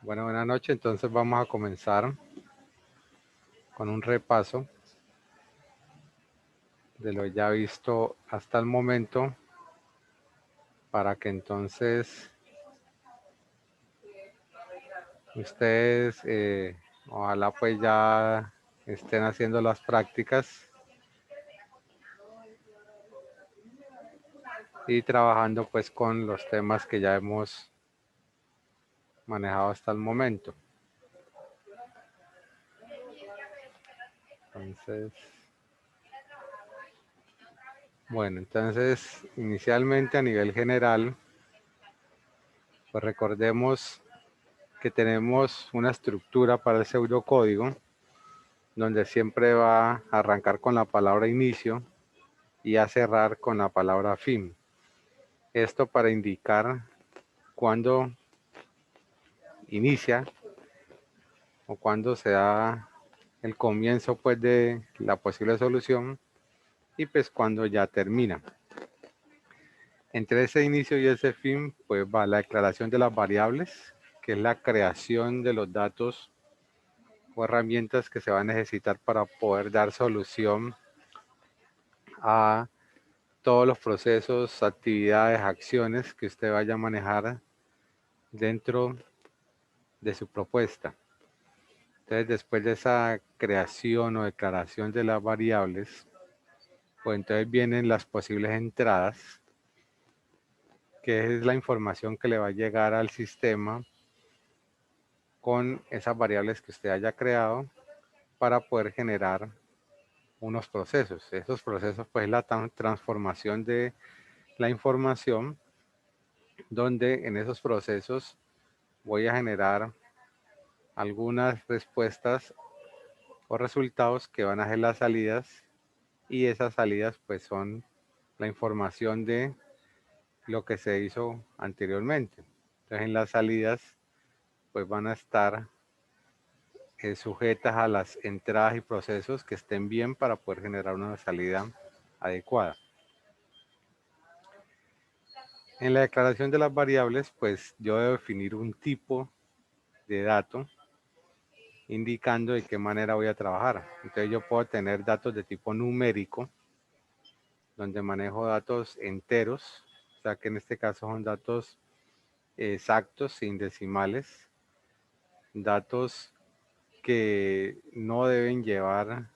Bueno, buenas noches. Entonces vamos a comenzar con un repaso de lo ya visto hasta el momento para que entonces ustedes ojalá pues ya estén haciendo las prácticas y trabajando pues con los temas que ya hemos manejado hasta el momento. Entonces, bueno, entonces inicialmente a nivel general, pues recordemos que tenemos una estructura para el pseudocódigo donde siempre va a arrancar con la palabra inicio y a cerrar con la palabra fin. Esto para indicar cuándo inicia o cuándo se da el comienzo pues de la posible solución y pues cuando ya termina. Entre ese inicio y ese fin pues va la declaración de las variables, que es la creación de los datos o herramientas que se va a necesitar para poder dar solución a todos los procesos, actividades, acciones que usted vaya a manejar dentro de su propuesta. Entonces, después de esa creación o declaración de las variables, pues entonces vienen las posibles entradas, que es la información que le va a llegar al sistema con esas variables que usted haya creado para poder generar unos procesos. Esos procesos, pues, la transformación de la información, donde en esos procesos voy a generar algunas respuestas o resultados que van a ser las salidas, y esas salidas pues son la información de lo que se hizo anteriormente. Entonces en las salidas pues van a estar sujetas a las entradas y procesos que estén bien para poder generar una salida adecuada. En la declaración de las variables pues yo debo definir un tipo de dato indicando de qué manera voy a trabajar. Entonces yo puedo tener datos de tipo numérico, donde manejo datos enteros, o sea que en este caso son datos exactos, sin decimales, datos que no deben llevar,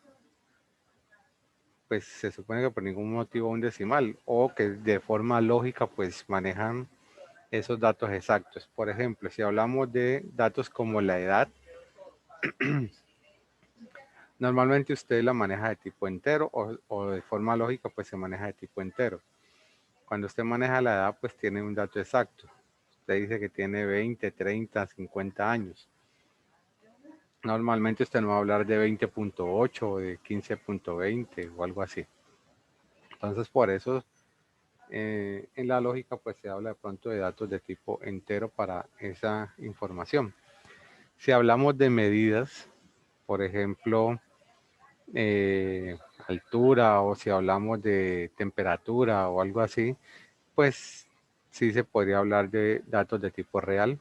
pues se supone que por ningún motivo un decimal, o que de forma lógica pues manejan esos datos exactos. Por ejemplo, si hablamos de datos como la edad, normalmente usted la maneja de tipo entero o de forma lógica pues se maneja de tipo entero. Cuando usted maneja la edad pues tiene un dato exacto. Usted dice que tiene 20, 30, 50 años. Normalmente usted no va a hablar de 20.8 o de 15.20 o algo así. Entonces por eso en la lógica pues se habla de pronto de datos de tipo entero para esa información. Si hablamos de medidas, por ejemplo, altura, o si hablamos de temperatura o algo así, pues sí se podría hablar de datos de tipo real,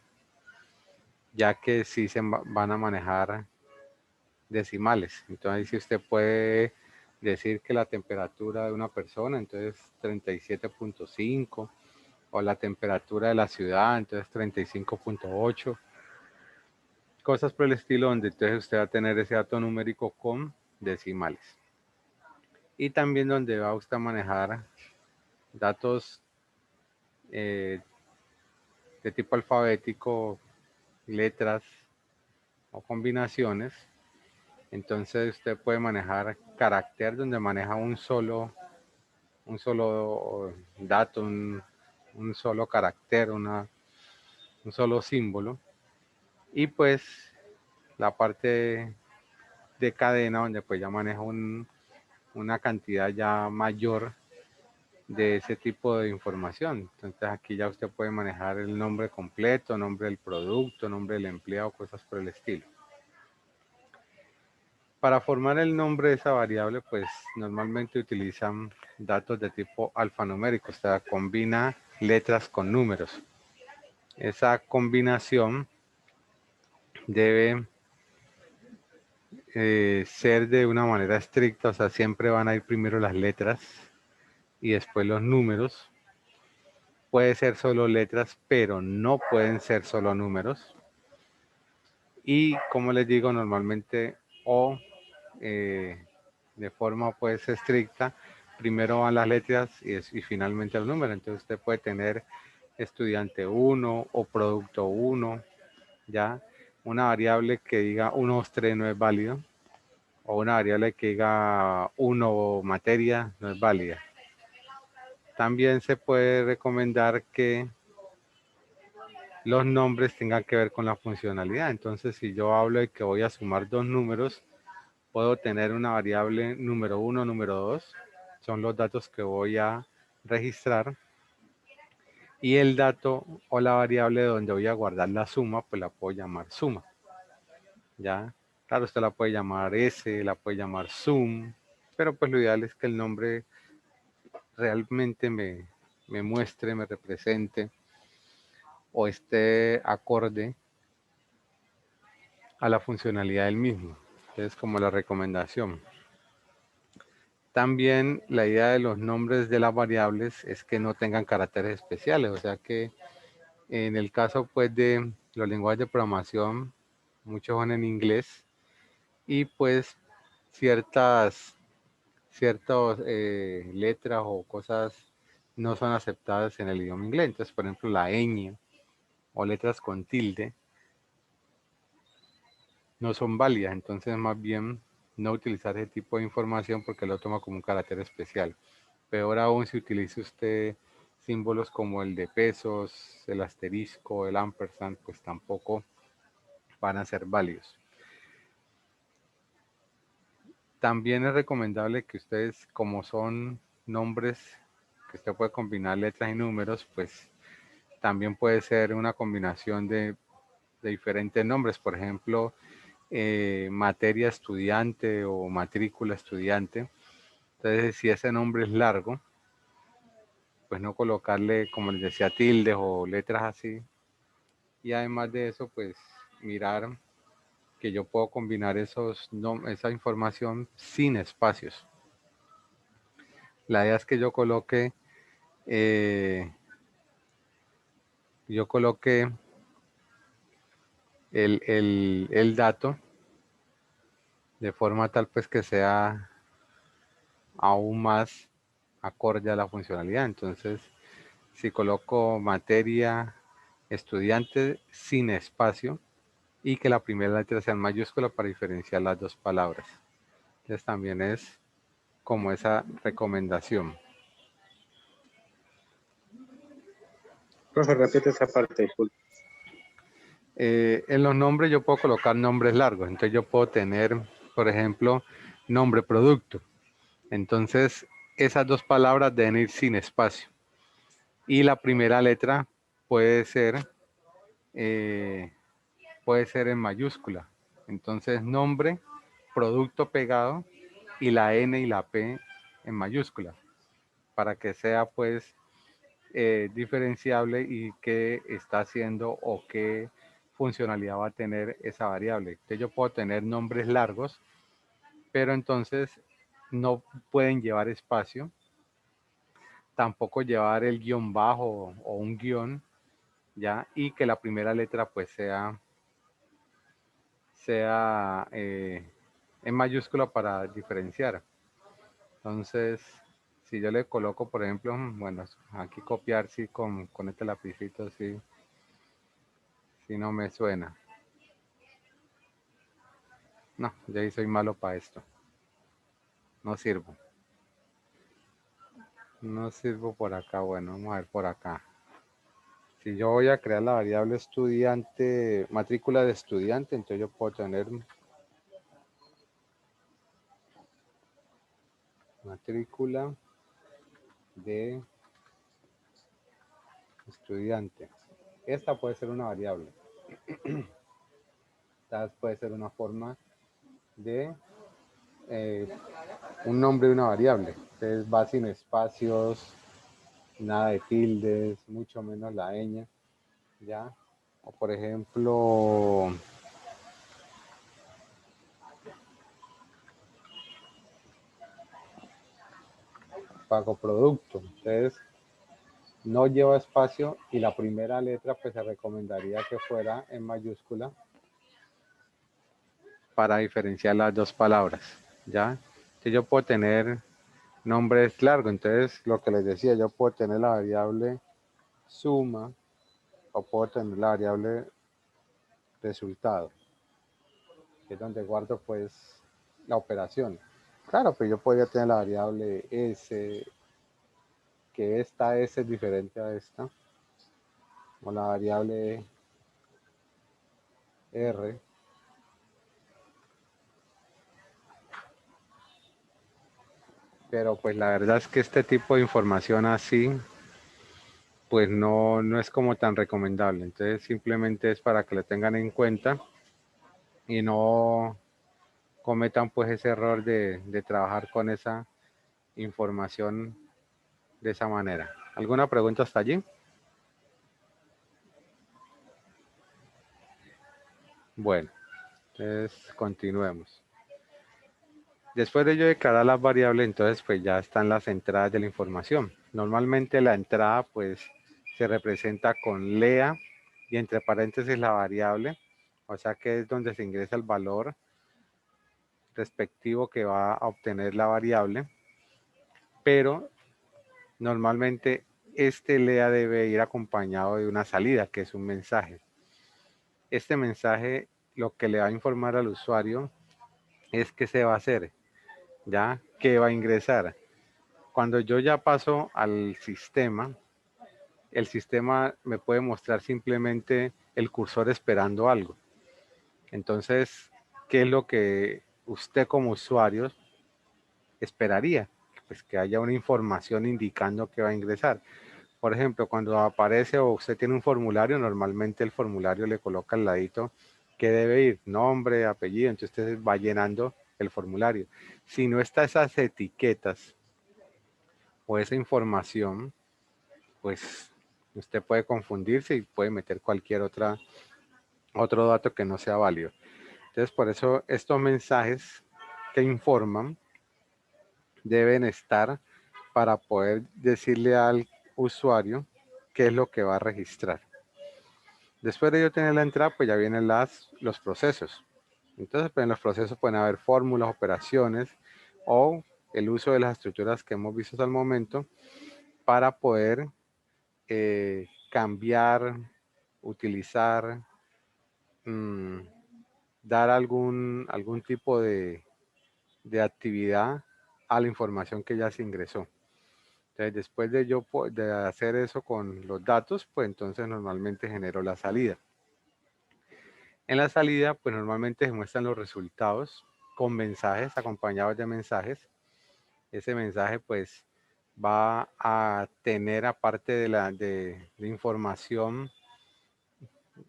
ya que sí se van a manejar decimales. Entonces, si usted puede decir que la temperatura de una persona, entonces 37.5, o la temperatura de la ciudad, entonces 35.8, cosas por el estilo, donde entonces usted va a tener ese dato numérico con decimales. Y también donde va usted a manejar datos de tipo alfabético, letras o combinaciones. Entonces usted puede manejar carácter, donde maneja un solo dato, un solo carácter, un solo símbolo. Y pues la parte de cadena, donde pues ya maneja una cantidad ya mayor de ese tipo de información. Entonces aquí ya usted puede manejar el nombre completo, nombre del producto, nombre del empleado, cosas por el estilo. Para formar el nombre de esa variable, pues normalmente utilizan datos de tipo alfanumérico, o sea, combina letras con números. Esa combinación debe ser de una manera estricta, o sea, siempre van a ir primero las letras y después los números. Puede ser solo letras, pero no pueden ser solo números. Y como les digo, normalmente o de forma pues estricta, primero van las letras y finalmente el número. Entonces usted puede tener estudiante 1 o producto 1, ya. Una variable que diga 1, 2, 3 no es válido. O una variable que diga 1 materia no es válida. También se puede recomendar que los nombres tengan que ver con la funcionalidad. Entonces, si yo hablo de que voy a sumar dos números, puedo tener una variable número 1, número 2. Son los datos que voy a registrar. Y el dato o la variable donde voy a guardar la suma, pues la puedo llamar suma. ¿Ya? Claro, usted la puede llamar S, la puede llamar sum, pero pues lo ideal es que el nombre realmente me muestre, me represente o esté acorde a la funcionalidad del mismo. Es como la recomendación. También la idea de los nombres de las variables es que no tengan caracteres especiales, o sea que en el caso pues de los lenguajes de programación, muchos son en inglés y pues ciertas letras o cosas no son aceptadas en el idioma inglés. Entonces, por ejemplo, la ñ o letras con tilde no son válidas. Entonces, más bien no utilizar ese tipo de información porque lo toma como un carácter especial. Peor aún si utiliza usted símbolos como el de pesos, el asterisco, el ampersand, pues tampoco van a ser válidos. También es recomendable que ustedes, como son nombres que usted puede combinar letras y números, pues también puede ser una combinación de diferentes nombres. Por ejemplo, materia estudiante o matrícula estudiante. Entonces, si ese nombre es largo, pues no colocarle, como les decía, tildes o letras así. Y además de eso, pues mirar que yo puedo combinar esa información sin espacios. La idea es que yo coloque el dato de forma tal pues que sea aún más acorde a la funcionalidad. Entonces, si coloco materia estudiante sin espacio y que la primera letra sea en mayúscula para diferenciar las dos palabras. Entonces también es como esa recomendación. Profe, repite esa parte, disculpe. En los nombres yo puedo colocar nombres largos. Entonces yo puedo tener, por ejemplo, nombre producto. Entonces esas dos palabras deben ir sin espacio. Y la primera letra puede ser en mayúscula. Entonces nombre, producto pegado y la N y la P en mayúscula. Para que sea pues diferenciable y qué está haciendo o qué funcionalidad va a tener esa variable. Entonces yo puedo tener nombres largos, pero entonces no pueden llevar espacio, tampoco llevar el guión bajo o un guión, ya, y que la primera letra pues sea en mayúscula para diferenciar. Entonces, si yo le coloco, por ejemplo, bueno, aquí copiar, sí, con este lapicito, sí, sí no me suena. No, yo ahí soy malo para esto. No sirvo. No sirvo por acá. Bueno, vamos a ver por acá. Si yo voy a crear la variable estudiante, matrícula de estudiante, entonces yo puedo tener matrícula de estudiante. Esta puede ser una variable. Esta puede ser una forma de un nombre de una variable. Entonces va sin espacios, nada de tildes, mucho menos la ñ, ¿ya? O por ejemplo, pago producto. Entonces, no lleva espacio y la primera letra pues se recomendaría que fuera en mayúscula para diferenciar las dos palabras, ¿ya? Entonces yo puedo tener nombres largos, entonces lo que les decía, yo puedo tener la variable suma o puedo tener la variable resultado, que es donde guardo pues la operación. Claro, pues yo podría tener la variable S, que esta S es diferente a esta, o la variable R. Pero pues la verdad es que este tipo de información así, pues no es como tan recomendable. Entonces simplemente es para que lo tengan en cuenta y no cometan pues ese error de trabajar con esa información de esa manera. ¿Alguna pregunta hasta allí? Bueno, entonces continuemos. Después de yo declarar las variables, entonces pues ya están las entradas de la información. Normalmente la entrada pues se representa con lea y entre paréntesis la variable, o sea que es donde se ingresa el valor respectivo que va a obtener la variable, pero normalmente este lea debe ir acompañado de una salida, que es un mensaje. Este mensaje lo que le va a informar al usuario es qué se va a hacer, ya, qué va a ingresar. Cuando yo ya paso al sistema, el sistema me puede mostrar simplemente el cursor esperando algo. Entonces, ¿qué es lo que usted como usuario esperaría? Pues que haya una información indicando que va a ingresar. Por ejemplo, cuando aparece o usted tiene un formulario, normalmente el formulario le coloca al ladito que debe ir, nombre, apellido, entonces usted va llenando el formulario. Si no está esas etiquetas o esa información, pues usted puede confundirse y puede meter cualquier otro dato que no sea válido. Entonces, por eso estos mensajes que informan deben estar para poder decirle al usuario qué es lo que va a registrar. Después de yo tener la entrada, pues ya vienen los procesos. Entonces, pues en los procesos pueden haber fórmulas, operaciones o el uso de las estructuras que hemos visto hasta el momento para poder cambiar, utilizar, dar algún tipo de actividad a la información que ya se ingresó. Entonces, después de yo de hacer eso con los datos, pues entonces normalmente genero la salida. En la salida, pues normalmente se muestran los resultados con mensajes, acompañados de mensajes. Ese mensaje, pues, va a tener, aparte de información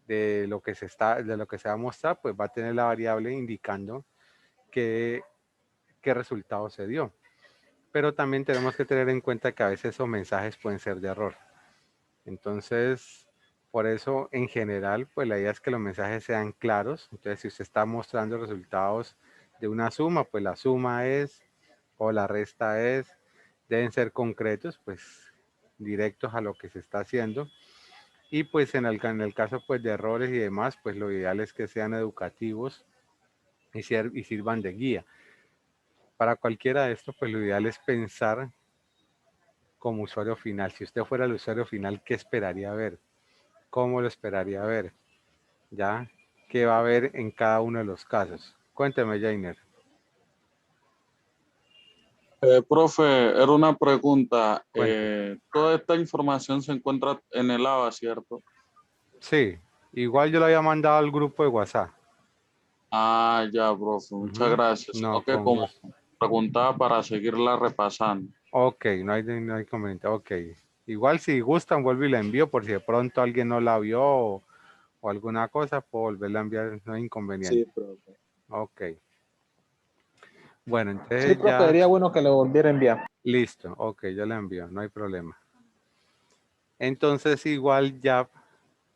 de lo que se va a mostrar, pues va a tener la variable indicando qué resultado se dio. Pero también tenemos que tener en cuenta que a veces esos mensajes pueden ser de error. Entonces, por eso en general, pues la idea es que los mensajes sean claros. Entonces, si usted está mostrando resultados de una suma, pues la suma es, o la resta es, deben ser concretos, pues directos a lo que se está haciendo. Y pues en el caso pues de errores y demás, pues lo ideal es que sean educativos y sirvan de guía. Para cualquiera de estos, pues lo ideal es pensar como usuario final. Si usted fuera el usuario final, ¿qué esperaría ver? ¿Cómo lo esperaría ver? ¿Ya? ¿Qué va a haber en cada uno de los casos? Cuénteme, Jainer. Profe, era una pregunta. Cuénteme. Toda esta información se encuentra en el ABA, ¿cierto? Sí, igual yo lo había mandado al grupo de WhatsApp. Ah, ya, profe, muchas gracias. No, Sino que con como gusto. preguntaba para seguirla repasando. Ok, no hay conveniente. Ok. Igual si gustan, vuelvo y la envío por si de pronto alguien no la vio o alguna cosa, puedo volverla a enviar, no hay Sí, inconveniente. profe. Ok. Bueno, Sí, entonces profe, ya, sería bueno que lo volviera a enviar. listo. Ok, yo la envío, no hay problema. Entonces igual ya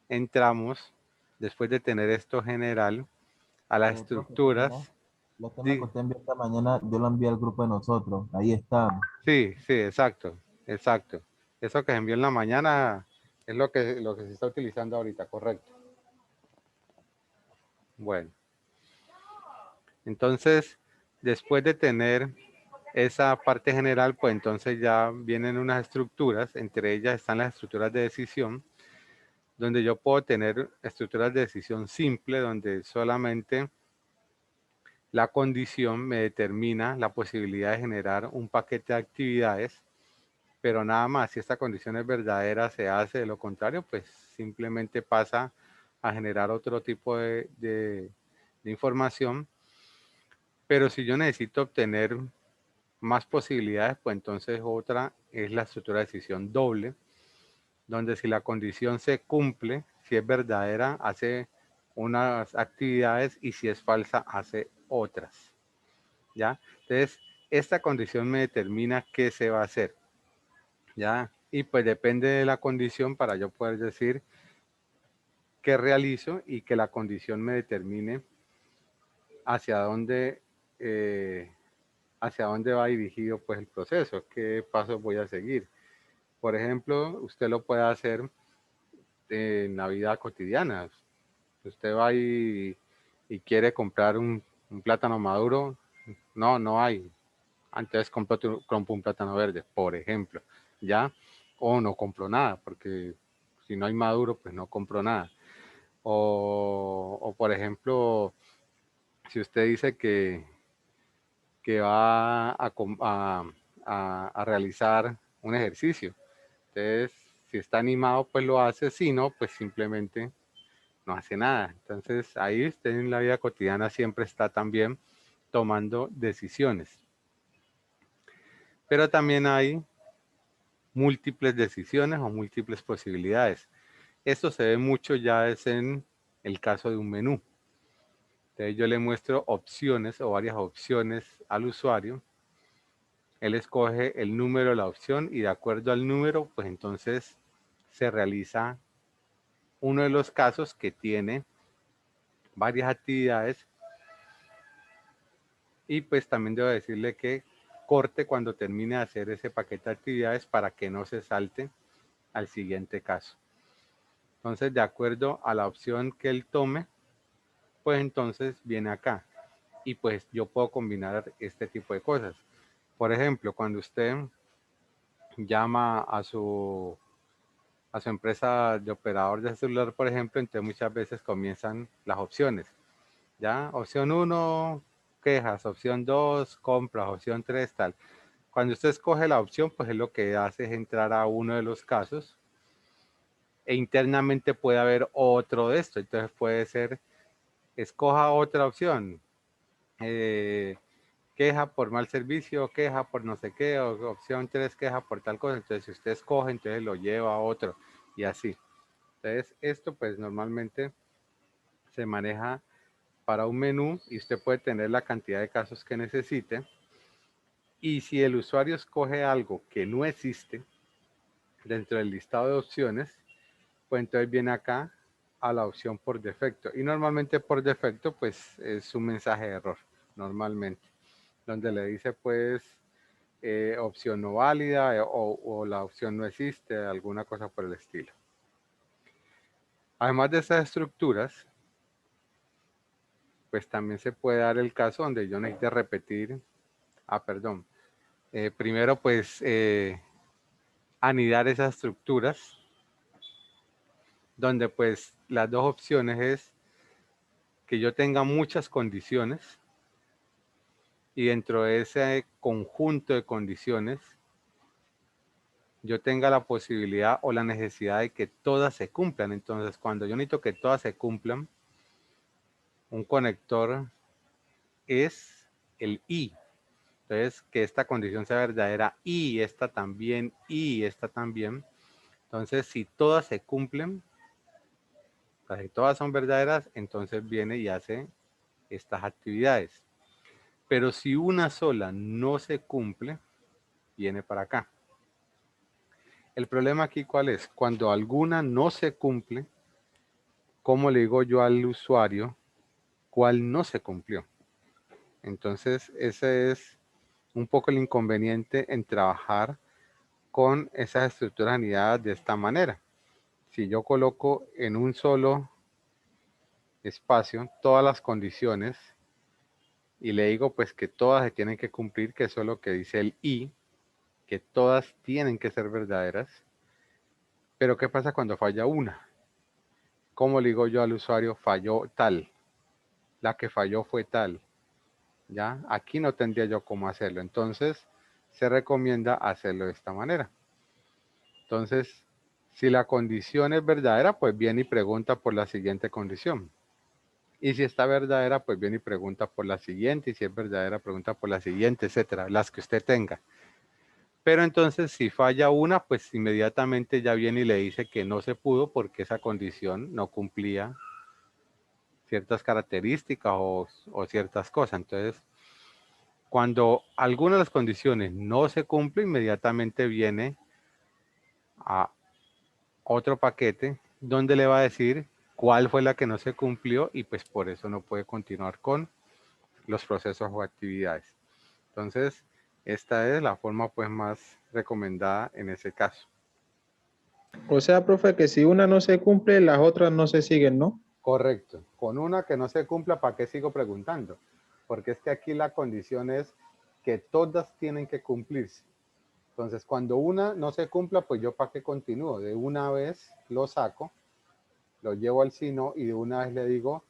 entramos, después de tener esto general, a las Profe, ¿cómo va? estructuras Lo que me Di- conté enviar esta mañana, yo lo envié al grupo de nosotros. Ahí está. Sí, sí, exacto, exacto. Eso que se envió en la mañana es lo que se está utilizando ahorita, correcto. Bueno, entonces, después de tener esa parte general, pues entonces ya vienen unas estructuras, entre ellas están las estructuras de decisión, donde yo puedo tener estructuras de decisión simple, donde solamente la condición me determina la posibilidad de generar un paquete de actividades, pero nada más. Si esta condición es verdadera, se hace; de lo contrario, pues simplemente pasa a generar otro tipo de información. Pero si yo necesito obtener más posibilidades, pues entonces otra es la estructura de decisión doble, donde si la condición se cumple, si es verdadera, hace unas actividades, y si es falsa, hace otras. ¿Ya? Entonces, esta condición me determina qué se va a hacer. ¿Ya? Y pues depende de la condición para yo poder decir qué realizo, y que la condición me determine hacia dónde, hacia dónde va dirigido pues el proceso, qué pasos voy a seguir. Por ejemplo, usted lo puede hacer en la vida cotidiana. Usted va y quiere comprar un plátano maduro, no hay. Antes compro un plátano verde, por ejemplo, ¿ya? O no compro nada, porque si no hay maduro, pues no compro nada. O por ejemplo, si usted dice que va a realizar un ejercicio, entonces, si está animado, pues lo hace; si no, pues simplemente no hace nada. Entonces, ahí usted en la vida cotidiana siempre está también tomando decisiones. Pero también hay múltiples decisiones o múltiples posibilidades. Esto se ve mucho ya es en el caso de un menú. Entonces yo le muestro opciones o varias opciones al usuario. Él escoge el número de la opción, y de acuerdo al número, pues entonces se realiza uno de los casos que tiene varias actividades. Y pues también debo decirle que corte cuando termine de hacer ese paquete de actividades para que no se salte al siguiente caso. Entonces, de acuerdo a la opción que él tome, pues entonces viene acá. Y pues yo puedo combinar este tipo de cosas. Por ejemplo, cuando usted llama a su empresa de operador de celular, por ejemplo, entonces muchas veces comienzan las opciones. ¿Ya? Opción 1, quejas; opción 2, compras; opción 3, tal. Cuando usted escoge la opción, pues es lo que hace es entrar a uno de los casos, e internamente puede haber otro de esto. Entonces puede ser, escoja otra opción, queja por mal servicio, queja por no sé qué; o opción 3, queja por tal cosa. Entonces si usted escoge, entonces lo lleva a otro, y así. Entonces esto pues normalmente se maneja para un menú, y usted puede tener la cantidad de casos que necesite. Y si el usuario escoge algo que no existe dentro del listado de opciones, pues entonces viene acá a la opción por defecto. Y normalmente por defecto pues es un mensaje de error, normalmente, donde le dice pues opción no válida, o la opción no existe, alguna cosa por el estilo. Además de esas estructuras, pues también se puede dar el caso donde yo necesite repetir, primero pues anidar esas estructuras, donde pues las dos opciones es que yo tenga muchas condiciones, y dentro de ese conjunto de condiciones yo tenga la posibilidad o la necesidad de que todas se cumplan. Entonces, cuando yo necesito que todas se cumplan, un conector es el y. Entonces, que esta condición sea verdadera, y esta también, y esta también. Entonces, si todas se cumplen, o sea, si todas son verdaderas, entonces viene y hace estas actividades. Pero si una sola no se cumple, viene para acá. El problema aquí, ¿cuál es? Cuando alguna no se cumple, ¿cómo le digo yo al usuario cuál no se cumplió? Entonces, ese es un poco el inconveniente en trabajar con esas estructuras anidadas de esta manera. Si yo coloco en un solo espacio todas las condiciones y le digo pues que todas se tienen que cumplir, que eso es lo que dice el I, que todas tienen que ser verdaderas, pero ¿qué pasa cuando falla una? ¿Cómo le digo yo al usuario falló tal? La que falló fue tal. ¿Ya? Aquí no tendría yo cómo hacerlo. Entonces, se recomienda hacerlo de esta manera. Entonces, si la condición es verdadera, pues viene y pregunta por la siguiente condición. Y si está verdadera, pues viene y pregunta por la siguiente. Y si es verdadera, pregunta por la siguiente, etcétera. Las que usted tenga. Pero entonces, si falla una, pues inmediatamente ya viene y le dice que no se pudo porque esa condición no cumplía ciertas características o ciertas cosas. Entonces, cuando alguna de las condiciones no se cumple, inmediatamente viene a otro paquete donde le va a decir cuál fue la que no se cumplió y pues por eso no puede continuar con los procesos o actividades. Entonces, esta es la forma pues más recomendada en ese caso. O sea, profe, que si una no se cumple, las otras no se siguen, ¿no? Correcto. Con una que no se cumpla, ¿para qué sigo preguntando? Porque es que aquí la condición es que todas tienen que cumplirse. Entonces, cuando una no se cumpla, pues yo para qué continúo. De una vez lo saco, lo llevo al sino y de una vez le digo,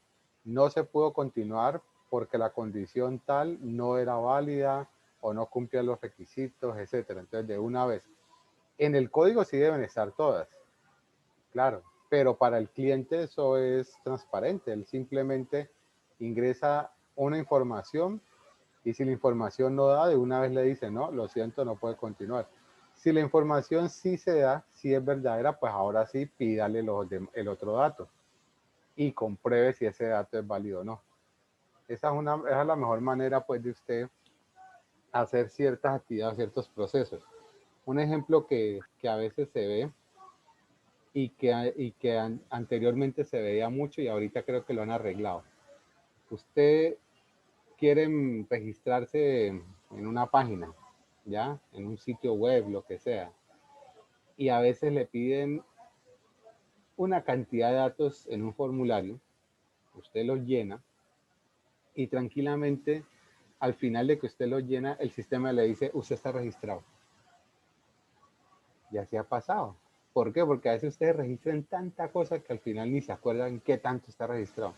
no se pudo continuar porque la condición tal no era válida o no cumplía los requisitos, etcétera. Entonces, de una vez. En el código sí deben estar todas, claro, pero para el cliente eso es transparente. Él simplemente ingresa una información y si la información no da, de una vez le dice, no, lo siento, no puede continuar. Si la información sí se da, sí es verdadera, pues ahora sí pídale el otro dato y compruebe si ese dato es válido o no. Esa es la mejor manera pues de usted hacer ciertas actividades, ciertos procesos. Un ejemplo que a veces se ve y que anteriormente se veía mucho y ahorita creo que lo han arreglado. Usted quiere registrarse en una página, ¿ya? En un sitio web, lo que sea. Y a veces le piden una cantidad de datos en un formulario, usted los llena y tranquilamente al final de que usted los llena, el sistema le dice, usted está registrado. Y así ha pasado. ¿Por qué? Porque a veces ustedes registran tanta cosa que al final ni se acuerdan qué tanto está registrado.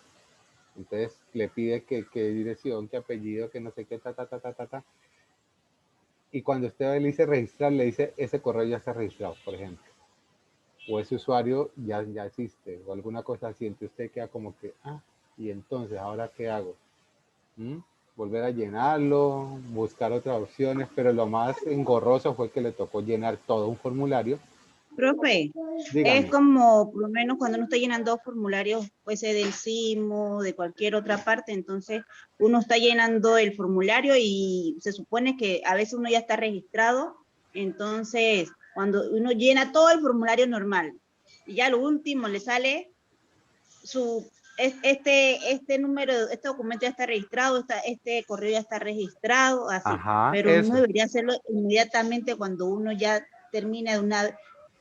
Entonces le pide que dirección, que apellido, que no sé qué, ta. Y cuando usted le dice registrar, le dice ese correo ya está registrado, por ejemplo. O ese usuario ya existe, o alguna cosa así. Entonces usted queda como que, y entonces, ¿ahora qué hago? Volver a llenarlo, buscar otras opciones, pero lo más engorroso fue que le tocó llenar todo un formulario. Profe, Dígame. es como por lo menos cuando uno está llenando formularios, puede ser del SIMO, de cualquier otra parte, entonces uno está llenando el formulario y se supone que a veces uno ya está registrado, entonces cuando uno llena todo el formulario normal y ya lo último le sale este número, este documento ya está registrado, este correo ya está registrado, así. Ajá, Pero eso. uno debería hacerlo inmediatamente cuando uno ya termina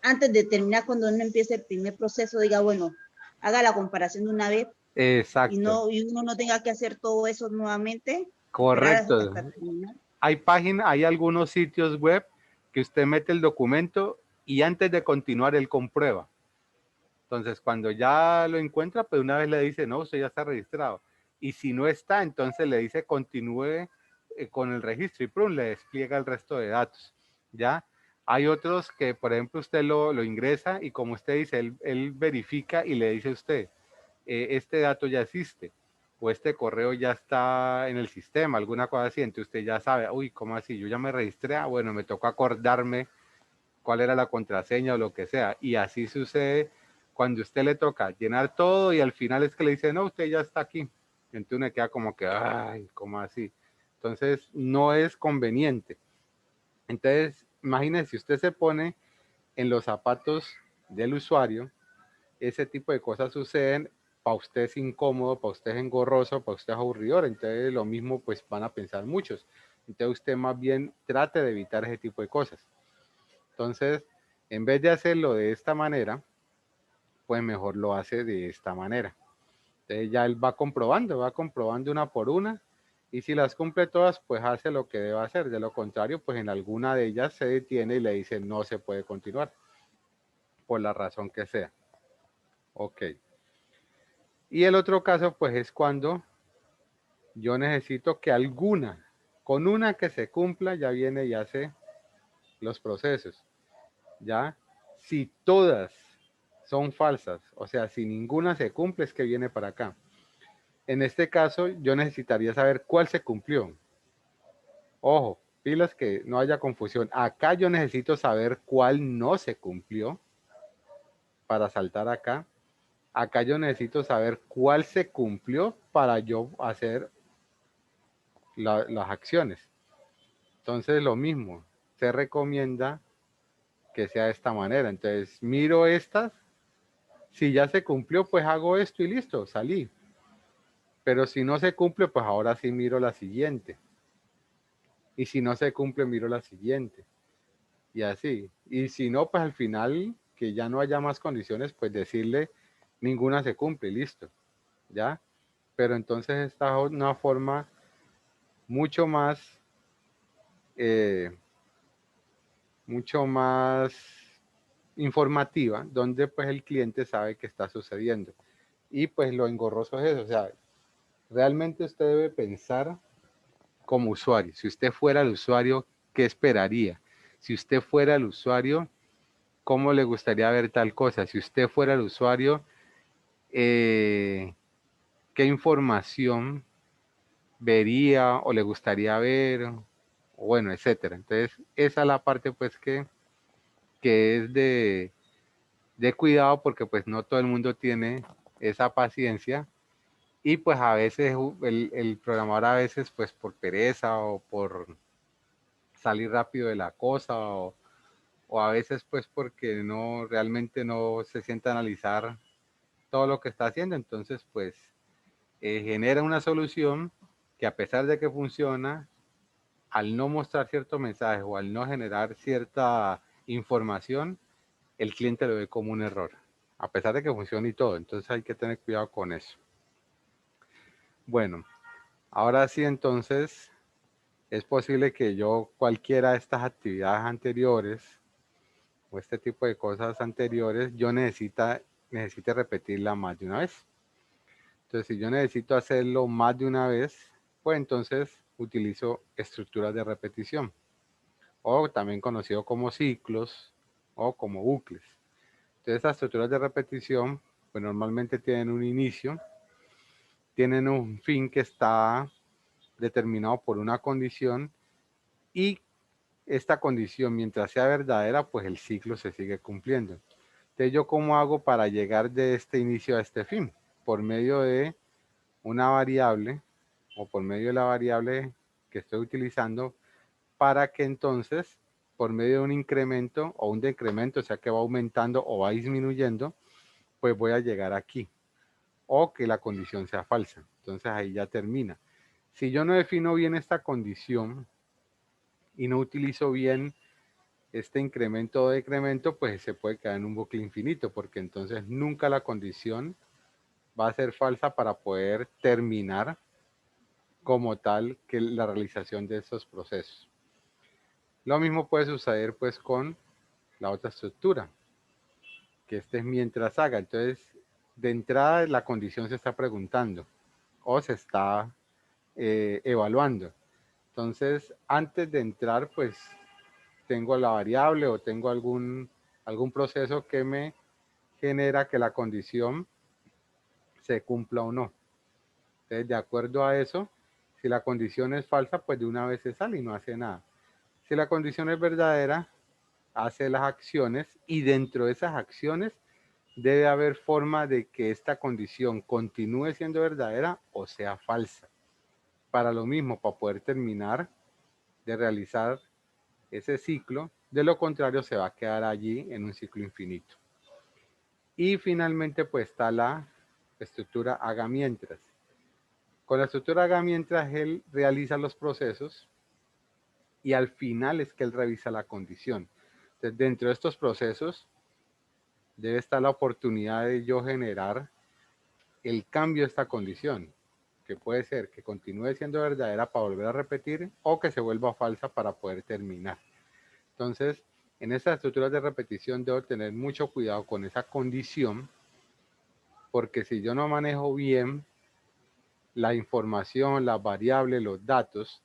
antes de terminar, cuando uno empiece el primer proceso, diga, bueno, haga la comparación de una vez. Exacto. Y uno no tenga que hacer todo eso nuevamente. Correcto. Hasta terminar. Hay algunos sitios web que usted mete el documento y antes de continuar él comprueba. Entonces, cuando ya lo encuentra, pues una vez le dice, no, usted ya está registrado. Y si no está, entonces le dice, continúe con el registro y ¡prum! Le despliega el resto de datos, ¿ya? Hay otros que, por ejemplo, usted lo ingresa y como usted dice, él verifica y le dice a usted, este dato ya existe o este correo ya está en el sistema, alguna cosa así. Entonces usted ya sabe, uy, ¿cómo así? Yo ya me registré, bueno, me tocó acordarme cuál era la contraseña o lo que sea. Y así sucede cuando a usted le toca llenar todo y al final es que le dice, no, usted ya está aquí. Entonces uno queda como que, ay, ¿cómo así? Entonces no es conveniente. Entonces, imagínese, si usted se pone en los zapatos del usuario, ese tipo de cosas suceden para usted es incómodo, para usted es engorroso, para usted es aburridor. Entonces lo mismo pues van a pensar muchos. Entonces usted más bien trate de evitar ese tipo de cosas. Entonces, en vez de hacerlo de esta manera, pues mejor lo hace de esta manera. Entonces ya él va comprobando una por una, y si las cumple todas, pues hace lo que debe hacer. De lo contrario, pues en alguna de ellas se detiene y le dice no se puede continuar, por la razón que sea. Ok. Y el otro caso, pues es cuando yo necesito que con una que se cumpla, ya viene y hace los procesos. ¿Ya? Si todas son falsas, o sea, si ninguna se cumple, es que viene para acá. En este caso, yo necesitaría saber cuál se cumplió. Ojo, pilas que no haya confusión. Acá yo necesito saber cuál no se cumplió para saltar acá. Acá yo necesito saber cuál se cumplió para yo hacer las acciones. Entonces, lo mismo, se recomienda que sea de esta manera. Entonces, miro estas. Si ya se cumplió, pues hago esto y listo, salí. Pero si no se cumple, pues ahora sí miro la siguiente. Y si no se cumple, miro la siguiente. Y así. Y si no, pues al final, que ya no haya más condiciones, pues decirle ninguna se cumple y listo. ¿Ya? Pero entonces esta es una forma eh, mucho más informativa, donde pues el cliente sabe qué está sucediendo. Y pues lo engorroso es eso, o sea, realmente usted debe pensar como usuario. Si usted fuera el usuario, ¿qué esperaría? Si usted fuera el usuario, ¿cómo le gustaría ver tal cosa? Si usted fuera el usuario, ¿qué información vería o le gustaría ver? O bueno, etcétera. Entonces, esa es la parte pues que es de cuidado, porque pues no todo el mundo tiene esa paciencia. Y pues a veces el programador a veces pues por pereza o por salir rápido de la cosa o a veces pues porque no realmente no se siente a analizar todo lo que está haciendo. Entonces pues genera una solución que a pesar de que funciona, al no mostrar cierto mensaje o al no generar cierta información, el cliente lo ve como un error, a pesar de que funcione y todo. Entonces hay que tener cuidado con eso. Bueno, ahora sí, entonces es posible que yo cualquiera de estas actividades anteriores o este tipo de cosas anteriores, yo necesite repetirla más de una vez. Entonces, si yo necesito hacerlo más de una vez, pues entonces utilizo estructuras de repetición, o también conocido como ciclos o como bucles. Entonces, estas estructuras de repetición, pues normalmente tienen un inicio, tienen un fin que está determinado por una condición, y esta condición, mientras sea verdadera, pues el ciclo se sigue cumpliendo. Entonces, ¿yo cómo hago para llegar de este inicio a este fin? Por medio de una variable o por medio de la variable que estoy utilizando, para que entonces, por medio de un incremento o un decremento, o sea que va aumentando o va disminuyendo, pues voy a llegar aquí. O que la condición sea falsa. Entonces ahí ya termina. Si yo no defino bien esta condición y no utilizo bien este incremento o decremento, pues se puede quedar en un bucle infinito, porque entonces nunca la condición va a ser falsa para poder terminar como tal que la realización de estos procesos. Lo mismo puede suceder pues con la otra estructura, que este es mientras haga. Entonces, de entrada la condición se está preguntando o se está evaluando. Entonces, antes de entrar, pues tengo la variable o tengo algún proceso que me genera que la condición se cumpla o no. Entonces, de acuerdo a eso, si la condición es falsa, pues de una vez se sale y no hace nada. Si la condición es verdadera, hace las acciones, y dentro de esas acciones debe haber forma de que esta condición continúe siendo verdadera o sea falsa. Para lo mismo, para poder terminar de realizar ese ciclo, de lo contrario se va a quedar allí en un ciclo infinito. Y finalmente pues está la estructura haga mientras. Con la estructura haga mientras, él realiza los procesos y al final es que él revisa la condición. Entonces, dentro de estos procesos debe estar la oportunidad de yo generar el cambio de esta condición, que puede ser que continúe siendo verdadera para volver a repetir o que se vuelva falsa para poder terminar. Entonces, en estas estructuras de repetición debo tener mucho cuidado con esa condición, porque si yo no manejo bien la información, las variables, los datos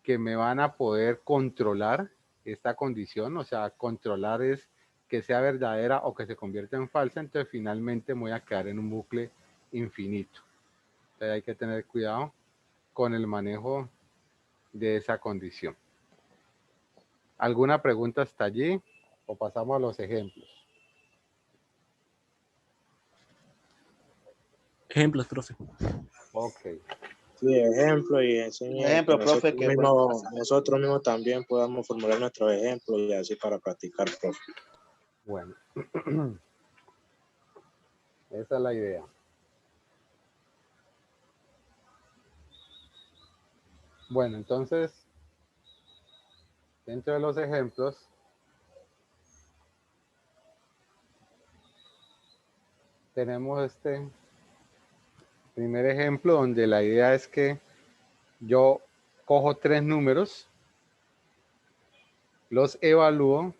que me van a poder controlar esta condición, o sea, controlar es que sea verdadera o que se convierta en falsa, entonces finalmente me voy a quedar en un bucle infinito. Entonces hay que tener cuidado con el manejo de esa condición. ¿Alguna pregunta hasta allí o pasamos a los ejemplos? Ejemplos, profe. Ok. Sí, ejemplo y enseñe. Un ejemplo, profe, que Nosotros mismos también podamos formular nuestros ejemplos y así para practicar, profe. Bueno, esa es la idea. Bueno, entonces, dentro de los ejemplos, tenemos este primer ejemplo donde la idea es que yo cojo 3 números, los evalúo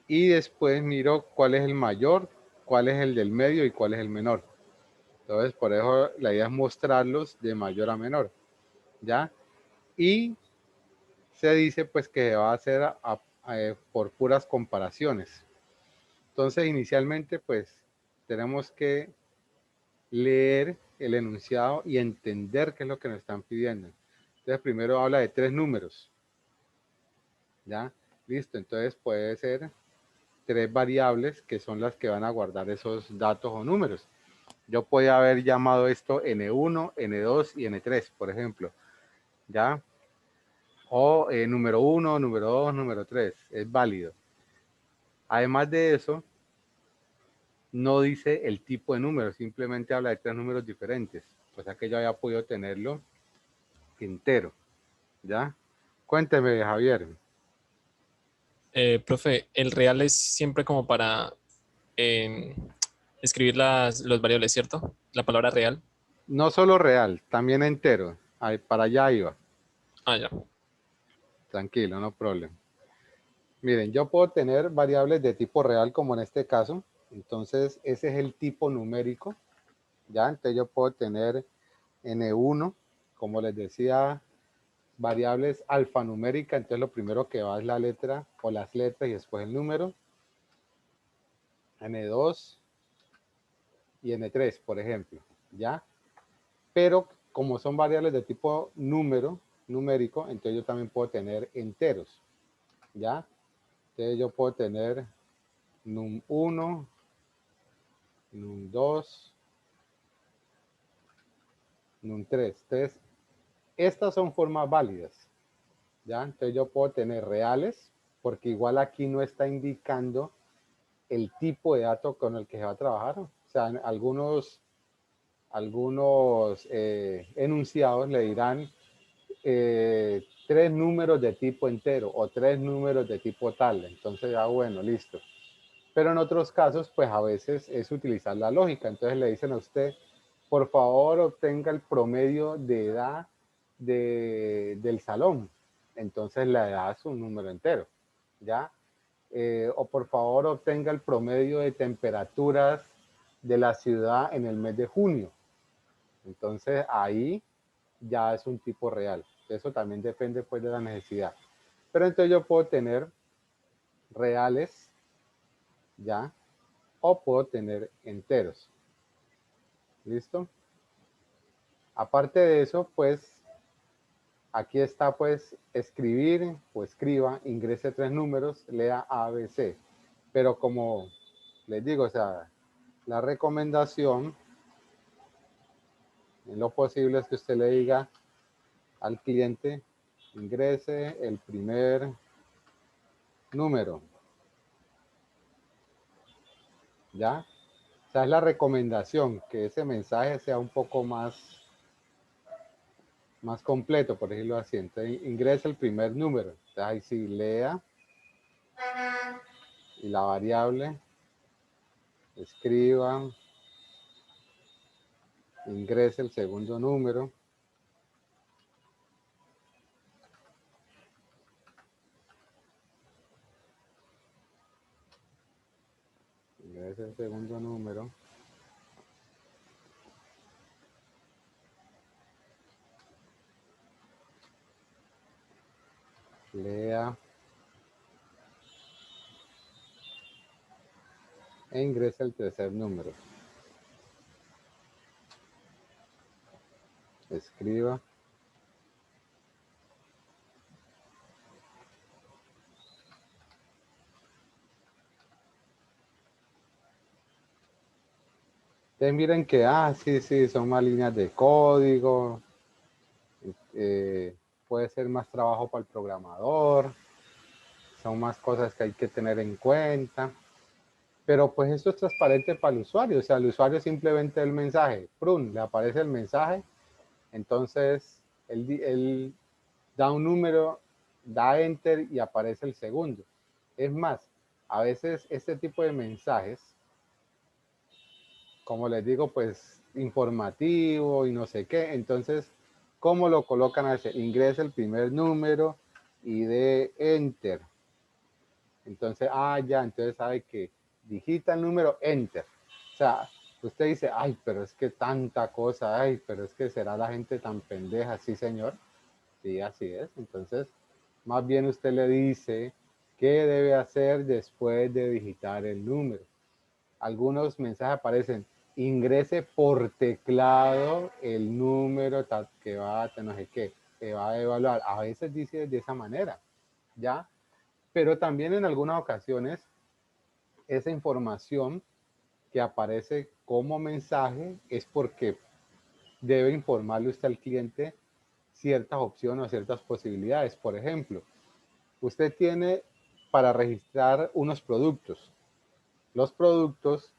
y después miro cuál es el mayor, cuál es el del medio y cuál es el menor. Entonces, por eso la idea es mostrarlos de mayor a menor, ¿ya? Y se dice pues que va a hacer por puras comparaciones. Entonces, inicialmente pues tenemos que leer el enunciado y entender qué es lo que nos están pidiendo. Entonces, primero habla de 3 números, ¿ya? Listo, entonces puede ser 3 variables que son las que van a guardar esos datos o números. Yo podía haber llamado esto N1, N2 y N3, por ejemplo, ¿ya? O número 1, número 2, número 3, es válido. Además de eso, no dice el tipo de número, simplemente habla de 3 números diferentes, o sea que yo había podido tenerlo entero, ¿ya? Cuénteme, Javier. Profe, el real es siempre como para escribir los variables, ¿cierto? La palabra real. No solo real, también entero. Ahí, para allá iba. Ah, ya. Tranquilo, no problema. Miren, yo puedo tener variables de tipo real, como en este caso. Entonces, ese es el tipo numérico. ¿Ya? Entonces, yo puedo tener N1, como les decía, variables alfanuméricas. Entonces, lo primero que va es la letra o las letras y después el número. N2 y N3, por ejemplo. ¿Ya? Pero como son variables de tipo numérico, entonces yo también puedo tener enteros. ¿Ya? Entonces yo puedo tener num1, num2, num3. Entonces, estas son formas válidas. ¿Ya? Entonces yo puedo tener reales, porque igual aquí no está indicando el tipo de dato con el que se va a trabajar. O sea, algunos enunciados le dirán 3 números de tipo entero o 3 números de tipo tal. Entonces ya bueno, listo. Pero en otros casos, pues a veces es utilizar la lógica. Entonces le dicen a usted, por favor, obtenga el promedio de edad del salón. Entonces la edad es un número entero, ¿ya? O por favor, obtenga el promedio de temperaturas de la ciudad en el mes de junio. Entonces ahí ya es un tipo real. Eso también depende pues de la necesidad. Pero entonces yo puedo tener reales, ¿ya? O puedo tener enteros. ¿Listo? Aparte de eso, pues, aquí está, pues, escribir o escriba, ingrese 3 números, lea ABC. Pero como les digo, o sea, la recomendación, en lo posible es que usted le diga al cliente, ingrese el primer número. ¿Ya? O Esta es la recomendación, que ese mensaje sea un poco más completo, por decirlo así. Entonces ingresa el primer número. Entonces ahí sí lea y la variable, escriba, ingrese el segundo número. Ingrese el segundo número. Lea e ingresa el tercer número. Escriba. Entonces miren que, sí, son más líneas de código. Puede ser más trabajo para el programador. Son más cosas que hay que tener en cuenta. Pero pues esto es transparente para el usuario. O sea, el usuario simplemente el mensaje. ¡Prun! Le aparece el mensaje. Entonces, él da un número, da enter y aparece el segundo. Es más, a veces este tipo de mensajes, como les digo, pues informativo y no sé qué. Entonces, ¿cómo lo colocan a ese? Ingresa el primer número y de enter. Entonces, ya, entonces sabe que digita el número, enter. O sea, usted dice, ay, pero es que tanta cosa, ay, pero es que será la gente tan pendeja. Sí, señor. Sí, así es. Entonces, más bien usted le dice qué debe hacer después de digitar el número. Algunos mensajes aparecen, ingrese por teclado el número que va a no sé qué, que va a evaluar. A veces dice de esa manera, ¿ya? Pero también en algunas ocasiones, esa información que aparece como mensaje es porque debe informarle usted al cliente ciertas opciones o ciertas posibilidades. Por ejemplo, usted tiene para registrar unos productos. Los productos,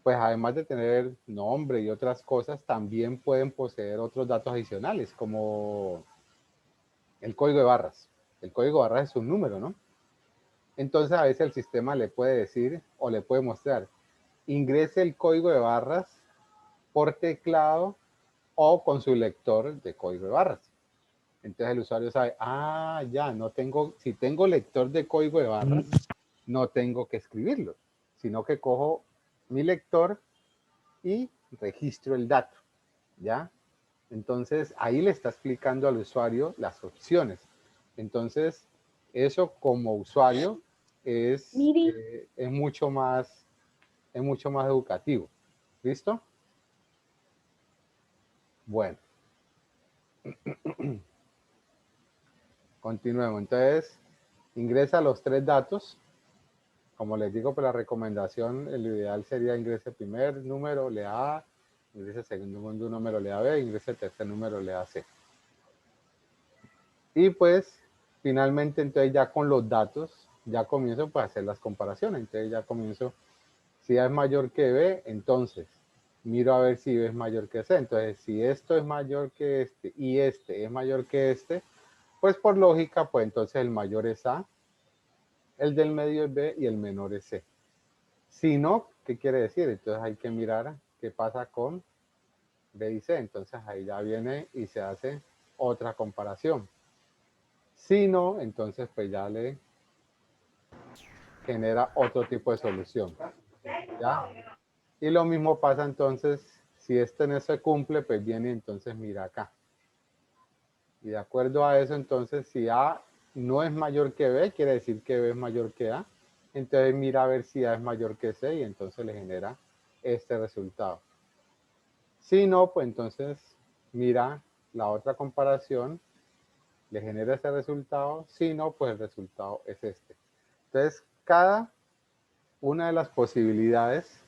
pues además de tener nombre y otras cosas, también pueden poseer otros datos adicionales, como el código de barras. El código de barras es un número, ¿no? Entonces a veces el sistema le puede decir o le puede mostrar, ingrese el código de barras por teclado o con su lector de código de barras. Entonces el usuario sabe, ya, si tengo lector de código de barras, no tengo que escribirlo, sino que cojo mi lector y registro el dato, ¿ya? Entonces ahí le está explicando al usuario las opciones. Entonces eso como usuario es mucho más educativo. ¿Listo? Bueno. Continuemos. Entonces, ingresa los tres datos. Como les digo, por la recomendación, el ideal sería ingrese el primer número, lea A, ingrese el segundo número, lea B, ingrese el tercer número, lea C. Y pues, finalmente, entonces ya con los datos, ya comienzo pues, a hacer las comparaciones. Entonces ya comienzo, si A es mayor que B, entonces miro a ver si B es mayor que C. Entonces, si esto es mayor que este y este es mayor que este, pues por lógica, pues entonces el mayor es A, el del medio es B y el menor es C. Si no, ¿qué quiere decir? Entonces hay que mirar qué pasa con B y C. Entonces ahí ya viene y se hace otra comparación. Si no, entonces pues ya le genera otro tipo de solución. ¿Ya? Y lo mismo pasa entonces, si este no se cumple, pues viene entonces mira acá. Y de acuerdo a eso, entonces si A no es mayor que B, quiere decir que B es mayor que A. Entonces mira a ver si A es mayor que C y entonces le genera este resultado. Si no, pues entonces mira la otra comparación, le genera ese resultado. Si no, pues el resultado es este. Entonces, cada una de las posibilidades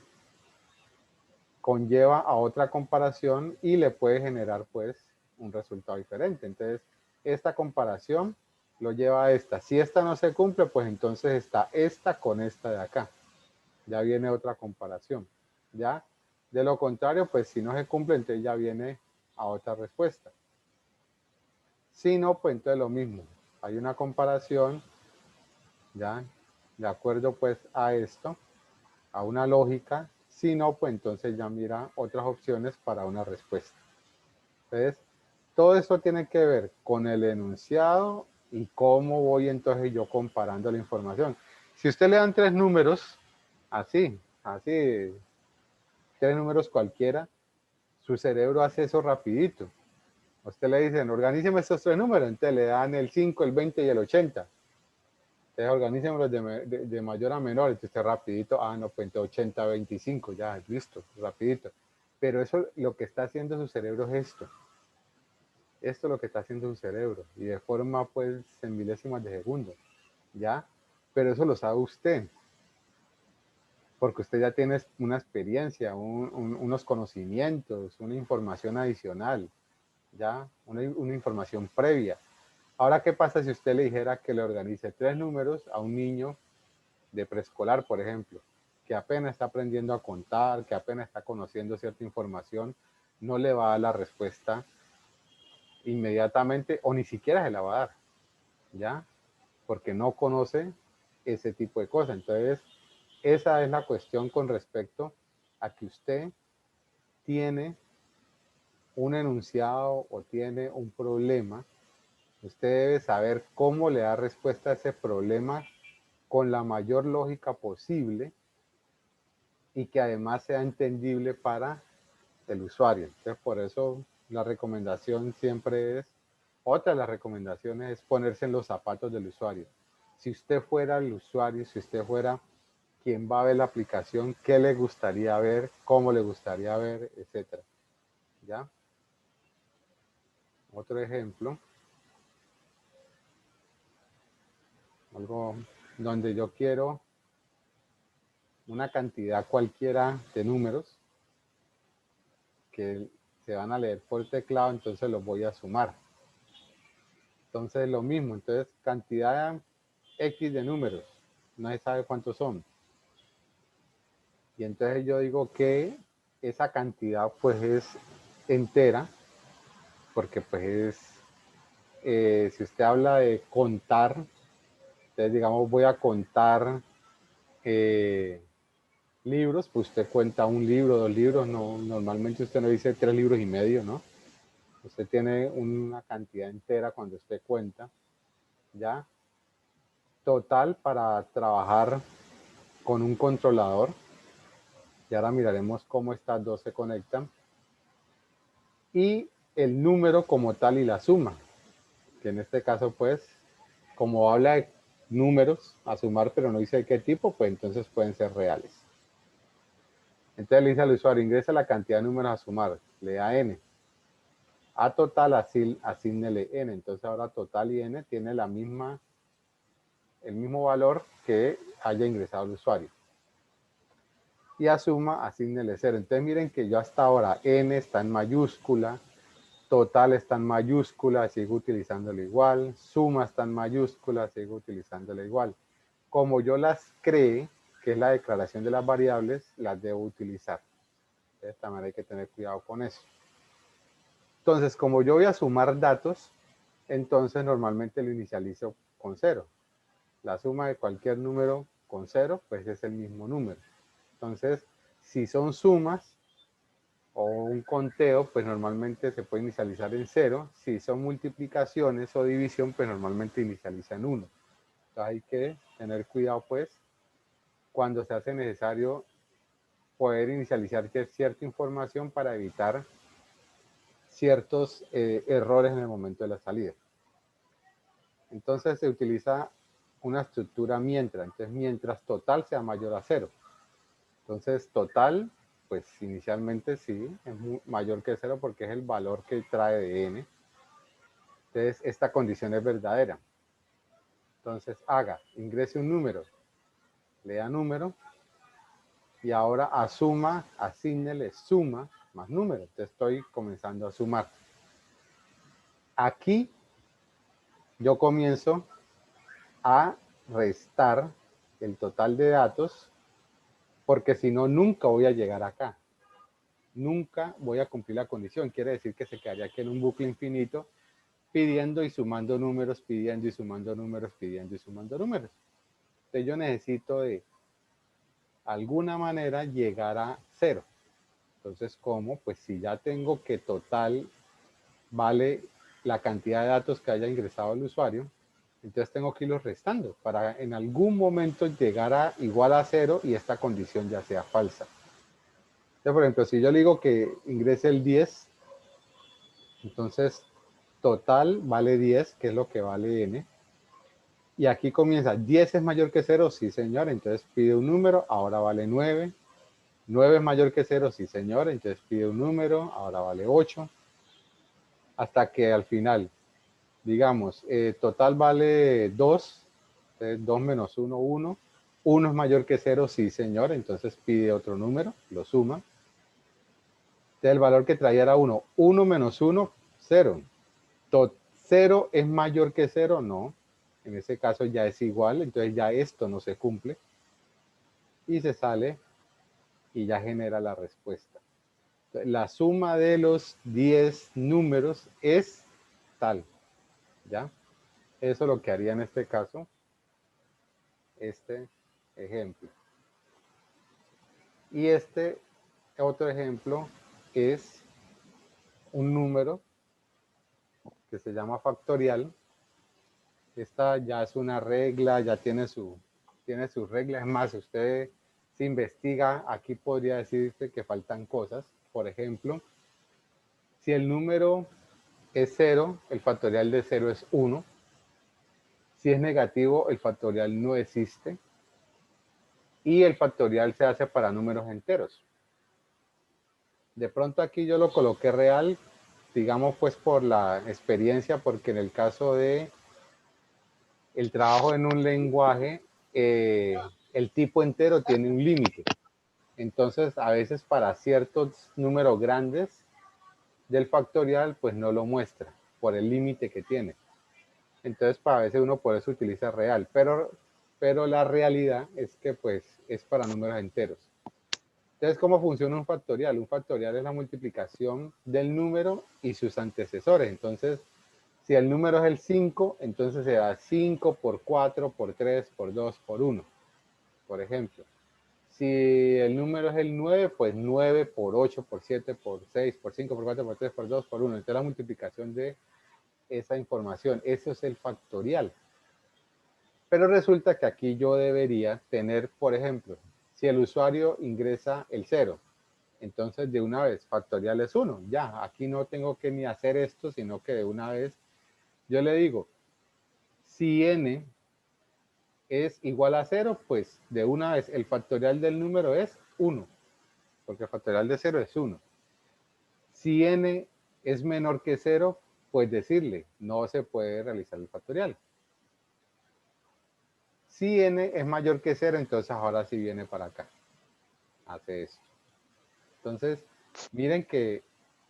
conlleva a otra comparación y le puede generar pues un resultado diferente. Entonces, esta comparación lo lleva a esta. Si esta no se cumple, pues entonces está esta con esta de acá. Ya viene otra comparación. ¿ya? De lo contrario, pues si no se cumple, entonces ya viene a otra respuesta. Si no, pues entonces lo mismo. Hay una comparación, ¿ya? De acuerdo pues a esto, a una lógica. Si no, pues entonces ya mira otras opciones para una respuesta. Entonces, todo esto tiene que ver con el enunciado y cómo voy entonces yo comparando la información. Si usted le dan 3 números, así, 3 números cualquiera, su cerebro hace eso rapidito. A usted le dicen, organíceme estos 3 números, entonces le dan el 5, el 20 y el 80. Entonces organícenlos de mayor a menor, entonces usted rapidito, no, pues entonces 80, 25, ya, listo, rapidito. Pero eso lo que está haciendo su cerebro es esto. Esto es lo que está haciendo su cerebro, y de forma pues en milésimas de segundo, ¿ya? Pero eso lo sabe usted, porque usted ya tiene una experiencia, unos conocimientos, una información adicional, ¿ya? Una información previa. Ahora, ¿qué pasa si usted le dijera que le organice 3 números a un niño de preescolar, por ejemplo, que apenas está aprendiendo a contar, que apenas está conociendo cierta información? No le va a dar la respuesta inmediatamente o ni siquiera se la va a dar, ¿ya? Porque no conoce ese tipo de cosas. Entonces, esa es la cuestión con respecto a que usted tiene un enunciado o tiene un problema. Usted debe saber cómo le da respuesta a ese problema con la mayor lógica posible y que además sea entendible para el usuario. Entonces, por eso la recomendación siempre es, otra de las recomendaciones es ponerse en los zapatos del usuario. Si usted fuera el usuario, si usted fuera quien va a ver la aplicación, qué le gustaría ver, cómo le gustaría ver, etcétera. ¿Ya? Otro ejemplo. Algo donde yo quiero una cantidad cualquiera de números que se van a leer por teclado, entonces los voy a sumar. Entonces lo mismo, entonces cantidad X de números, no se sabe cuántos son. Y entonces yo digo que esa cantidad pues es entera, porque pues es, si usted habla de contar, entonces digamos voy a contar libros, pues usted cuenta un libro, 2 libros, no, normalmente usted no dice 3 libros y medio, ¿no? Usted tiene una cantidad entera cuando usted cuenta, ¿ya? Total para trabajar con un controlador. Y ahora miraremos cómo estas dos se conectan. Y el número como tal y la suma, que en este caso pues, como habla de números a sumar, pero no dice de qué tipo, pues entonces pueden ser reales. Entonces le dice al usuario, ingresa la cantidad de números a sumar, le da n. A total, asígnele n. Entonces ahora total y n tiene el mismo valor que haya ingresado el usuario. Y a suma, asígnele 0. Entonces miren que yo hasta ahora n está en mayúscula, total está en mayúscula, sigo utilizándolo igual, suma está en mayúscula, sigo utilizándolo igual. Como yo las cree, que es la declaración de las variables, las debo utilizar. De esta manera hay que tener cuidado con eso. Entonces, como yo voy a sumar datos, entonces normalmente lo inicializo con 0. La suma de cualquier número con 0, pues es el mismo número. Entonces, si son sumas o un conteo, pues normalmente se puede inicializar en 0. Si son multiplicaciones o división, pues normalmente inicializa en 1. Entonces hay que tener cuidado, pues, cuando se hace necesario poder inicializar cierta información para evitar ciertos errores en el momento de la salida. Entonces se utiliza una estructura mientras. Entonces, mientras total sea mayor a 0. Entonces, total, pues inicialmente sí, es mayor que 0 porque es el valor que trae de n. Entonces, esta condición es verdadera. Entonces, ingrese un número, lea número, y ahora asígnele suma más número. Entonces, estoy comenzando a sumar. Aquí, yo comienzo a restar el total de datos, porque si no, nunca voy a llegar acá. Nunca voy a cumplir la condición. Quiere decir que se quedaría aquí en un bucle infinito, pidiendo y sumando números, pidiendo y sumando números, pidiendo y sumando números. Entonces yo necesito de alguna manera llegar a 0. Entonces, ¿cómo? Pues si ya tengo que total vale la cantidad de datos que haya ingresado el usuario, entonces tengo que irlos restando para en algún momento llegar a igual a 0 y esta condición ya sea falsa. Entonces, por ejemplo, si yo le digo que ingrese el 10, entonces total vale 10, que es lo que vale n. Y aquí comienza, 10 es mayor que 0, sí señor, entonces pide un número, ahora vale 9. 9 es mayor que 0, sí señor, entonces pide un número, ahora vale 8. Hasta que al final, digamos, total vale 2, 2 menos 1, 1. 1 es mayor que 0, sí señor, entonces pide otro número, lo suma. Entonces el valor que traía era 1. 1 menos 1, 0. 0 es mayor que 0, no. En ese caso ya es igual, entonces ya esto no se cumple. Y se sale y ya genera la respuesta. Entonces, la suma de los 10 números es tal, ¿ya? Eso es lo que haría en este caso, este ejemplo. Y este otro ejemplo es un número que se llama factorial. Esta ya es una regla, ya tiene sus reglas. Es más, usted se investiga, aquí podría decirse que faltan cosas. Por ejemplo, si el número es 0, el factorial de 0 es 1. Si es negativo, el factorial no existe. Y el factorial se hace para números enteros. De pronto aquí yo lo coloqué real, digamos pues por la experiencia, porque en el caso de el trabajo en un lenguaje, el tipo entero tiene un límite. Entonces, a veces para ciertos números grandes del factorial, pues no lo muestra por el límite que tiene. Entonces, para veces uno por eso utiliza real, pero la realidad es que pues es para números enteros. Entonces, ¿cómo funciona un factorial? Un factorial es la multiplicación del número y sus antecesores. Entonces, si el número es el 5, entonces se da 5 por 4, por 3, por 2, por 1, por ejemplo. Si el número es el 9, pues 9 por 8, por 7, por 6, por 5, por 4, por 3, por 2, por 1. Entonces la multiplicación de esa información, eso es el factorial. Pero resulta que aquí yo debería tener, por ejemplo, si el usuario ingresa el 0, entonces de una vez factorial es 1. Ya, aquí no tengo que ni hacer esto, sino que de una vez yo le digo, si n es igual a 0, pues de una vez el factorial del número es 1, porque el factorial de 0 es 1. Si n es menor que 0, pues decirle, no se puede realizar el factorial. Si n es mayor que 0, entonces ahora sí viene para acá. Hace esto. Entonces, miren que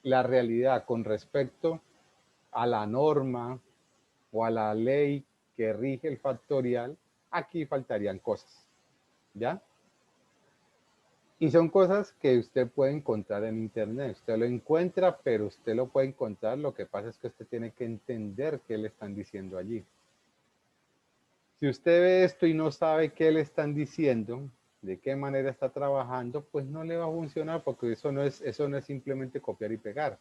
la realidad con respecto a la norma o a la ley que rige el factorial, aquí faltarían cosas, ¿ya? Y son cosas que usted puede encontrar en internet. Usted lo encuentra, pero usted lo puede encontrar. Lo que pasa es que usted tiene que entender qué le están diciendo allí. Si usted ve esto y no sabe qué le están diciendo, de qué manera está trabajando, pues no le va a funcionar, porque eso no es simplemente copiar y pegar.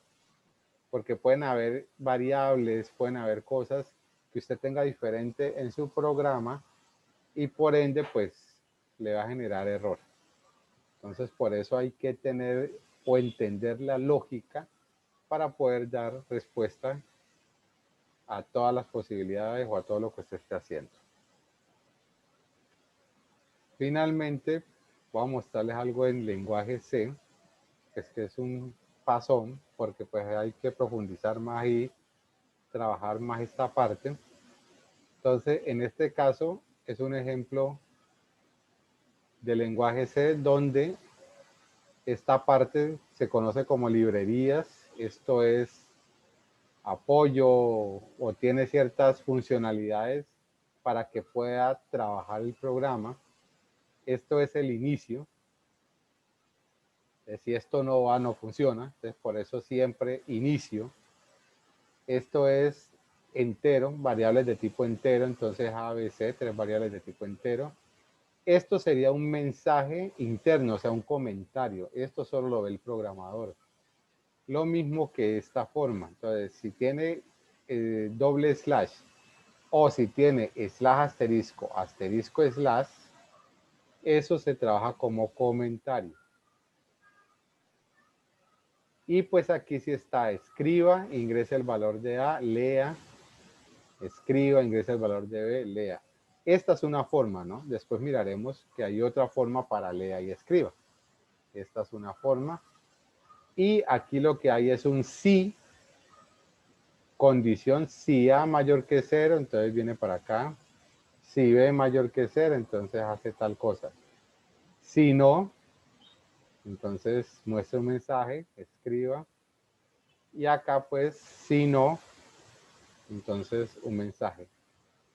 Porque pueden haber variables, pueden haber cosas que usted tenga diferente en su programa y por ende, pues, le va a generar error. Entonces, por eso hay que tener o entender la lógica para poder dar respuesta a todas las posibilidades o a todo lo que usted esté haciendo. Finalmente, voy a mostrarles algo en lenguaje C, que es un pasón, porque pues hay que profundizar más y trabajar más esta parte. Entonces, en este caso, es un ejemplo de lenguaje C donde esta parte se conoce como librerías. Esto es apoyo o tiene ciertas funcionalidades para que pueda trabajar el programa. Esto es el inicio. Si esto no va, no funciona. Entonces, por eso siempre inicio. Esto es entero, variables de tipo entero. Entonces, A, B, C, 3 variables de tipo entero. Esto sería un mensaje interno, o sea, un comentario. Esto solo lo ve el programador. Lo mismo que esta forma. Entonces, si tiene doble slash o si tiene slash asterisco, asterisco slash, eso se trabaja como comentario. Y pues aquí sí está, escriba, ingrese el valor de A, lea, escriba, ingrese el valor de B, lea. Esta es una forma, ¿no? Después miraremos que hay otra forma para lea y escriba. Esta es una forma. Y aquí lo que hay es un si, condición, si A mayor que 0, entonces viene para acá. Si B mayor que 0, entonces hace tal cosa. Si no, entonces muestra un mensaje, escriba. Y acá pues, si no, entonces un mensaje.